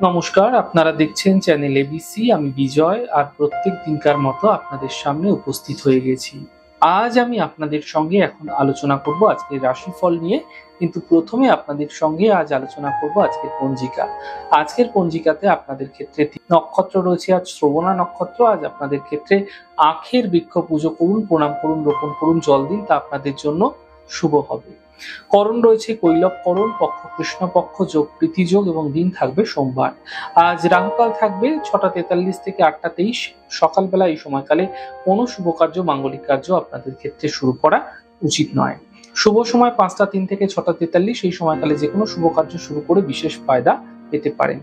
নমস্কার, আপনারা দেখছেন চ্যানেল এবিসি। আমি বিজয়, আর প্রত্যেক দিনকার মতো আপনাদের সামনে উপস্থিত হয়ে গেছি। আজ আমি আপনাদের সঙ্গে এখন আলোচনা করব আজকের রাশিফল নিয়ে, কিন্তু প্রথমে আপনাদের সঙ্গে আজ আলোচনা করব আজকের পঞ্জিকা। আজকের পঞ্জিকাতে আপনাদের ক্ষেত্রে নক্ষত্র রয়েছে আজ শ্রবণা নক্ষত্র। আজ আপনাদের ক্ষেত্রে আখের বৃক্ষ পুজো করুন, প্রণাম করুন, রোপণ করুন, জল দিন, তা আপনাদের জন্য শুভ হবে। করণ রয়েছে কৈলব করণ, পক্ষ কৃষ্ণপক্ষ, যোগ প্রীতি যোগ এবং দিন থাকবে সোমবার। আজ রাহুকাল থাকবে 6টা 43 থেকে 8টা 23 সকালবেলা। এই সময়কালে কোনো শুভ কার্য, মাঙ্গলিক কার্য আপনাদের ক্ষেত্রে শুরু করা উচিত নয়। শুভ সময় 5টা 3 থেকে 6টা 43, এই সময়কালে যে কোনো শুভ কার্য শুরু করে বিশেষ ফায়দা পেতে পারেন।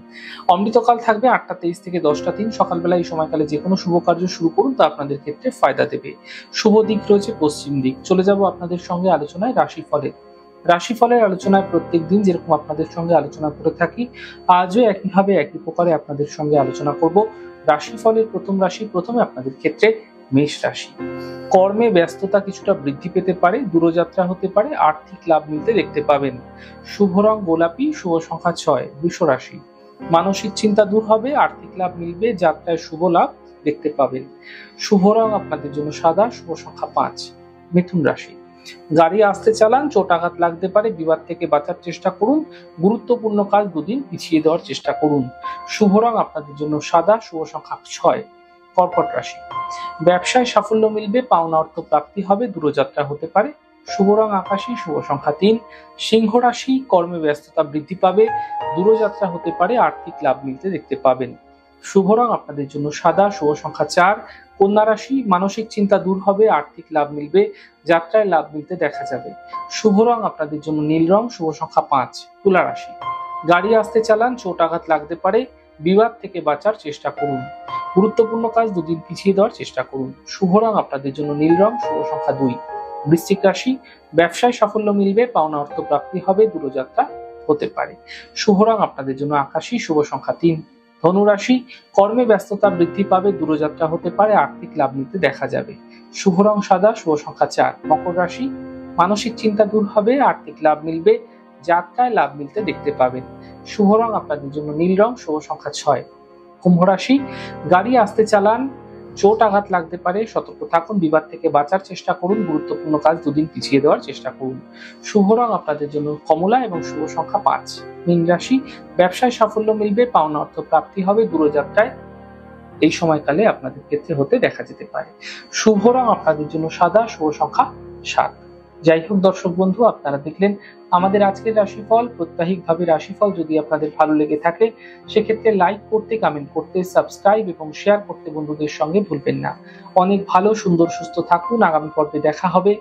অমৃতকাল থাকবে 8টা 23 থেকে 10টা 3 সকালবেলা। এই সময়কালে যে কোনো শুভ কার্য শুরু করুন, তা আপনাদের ক্ষেত্রে ফায়দা দেবে। শুভ দিক রয়েছে পশ্চিম দিক। চলে যাব আপনাদের সঙ্গে আলোচনায় রাশিফলের আলোচনায় প্রত্যেক দিন যেরকম আপনাদের সঙ্গে আলোচনা করে থাকি, আজও একইভাবে একই প্রকারে আপনাদের সঙ্গে আলোচনা করব। রাশিফলের প্রথম রাশি, প্রথমে আপনাদের ক্ষেত্রে মেষ রাশি। কর্মে ব্যস্ততা কিছুটা বৃদ্ধি পেতে পারে, দূরযাত্রা হতে পারে, আর্থিক লাভ মিলতে দেখতে পাবেন। শুভ রং গোলাপি, শুভ সংখ্যা 6। বৃষ রাশি। মানসিক চিন্তা দূর হবে, আর্থিক লাভ মিলবে, যাত্রায় শুভ লাভ দেখতে পাবেন। শুভ রং আপনাদের জন্য সাদা, শুভ সংখ্যা 5। মিথুন রাশি। গাড়ি আসতে চালান, চোট আঘাত লাগতে পারে, বিবাদ থেকে বাঁচার চেষ্টা করুন, গুরুত্বপূর্ণ কাজ দুদিন পিছিয়ে দেওয়ার চেষ্টা করুন। শুভ রং আপনাদের জন্য সাদা, শুভ সংখ্যা 6। কর্কট রাশি। ব্যবসায় সাফল্য মিলবে, পাওনা অর্থ প্রাপ্তি হবে, দূরযাত্রা হতে পারে। শুভ রং আকাশী, শুভ সংখ্যা 3। সিংহ রাশি। কর্মে ব্যস্ততা বৃদ্ধি পাবে, দূরযাত্রা হতে পারে, আর্থিক লাভ মিলতে দেখতে পাবেন। শুভ রং আপনাদের জন্য সাদা, শুভ সংখ্যা 4। কন্যা রাশি। মানসিক চিন্তা দূর হবে, আর্থিক লাভ মিলবে, যাত্রায় লাভ মিলতে দেখা যাবে। শুভ রং আপনাদের জন্য নীল রং, শুভ সংখ্যা 5। তুলা রাশি। গাড়ি আসতে চালান, চোট আঘাত লাগতে পারে, বিবাদ থেকে বাঁচার চেষ্টা করুন, গুরুত্বপূর্ণ কাজ দুদিন পিছিয়ে দেওয়ার চেষ্টা করুন। শুভ রং আপনাদের জন্য নীল রং, শুভ সংখ্যা 2। বৃশ্চিক রাশি। ব্যবসায় সাফল্য মিলবে, পাওনা অর্থ প্রাপ্তি হবে, দূরযাত্রা হতে পারে। শুভ রং আপনাদের জন্য আকাশী, শুভ সংখ্যা 3। ধনু রাশি। কর্মে ব্যস্ততা বৃদ্ধি পাবে, দূরযাত্রা হতে পারে, আর্থিক লাভ মিলতে দেখা যাবে। শুভ রং সাদা, শুভ সংখ্যা 4। মকর রাশি। মানসিক চিন্তা দূর হবে, আর্থিক লাভ মিলবে, যাত্রায় লাভ মিলতে দেখতে পাবেন। শুভ রং আপনাদের জন্য নীল রং, শুভ সংখ্যা 6। কুম্ভ রাশি। গাড়ি আসতে চালান, চোট আঘাত লাগতে পারে, সতর্ক থাকুন, বিবাদ থেকে বাঁচার চেষ্টা করুন, গুরুত্বপূর্ণ কাজ দুদিন পিছিয়ে দেওয়ার চেষ্টা করুন। শুভ রং আপনাদের জন্য কমলা এবং শুভ সংখ্যা 5। মীন রাশি। ব্যবসায় সাফল্য মিলবে, পাওনা অর্থ প্রাপ্তি হবে, দূরযাত্রায় এই সময়কালে আপনাদের ক্ষেত্রে হতে দেখা যেতে পারে। শুভ রং আপনাদের জন্য সাদা, শুভ সংখ্যা 7। যাই হোক দর্শক বন্ধু, আপনারা দেখলেন আমাদের আজকের রাশিফল। প্রত্যাহিকভাবে রাশিফল যদি আপনাদের ভালো লেগে থাকে, সেক্ষেত্রে লাইক করতে, কমেন্ট করতে, সাবস্ক্রাইব এবং শেয়ার করতে বন্ধুদের সঙ্গে ভুলবেন না। অনেক ভালো, সুন্দর, সুস্থ থাকুন। আগামী পর্বে দেখা হবে।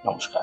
নমস্কার।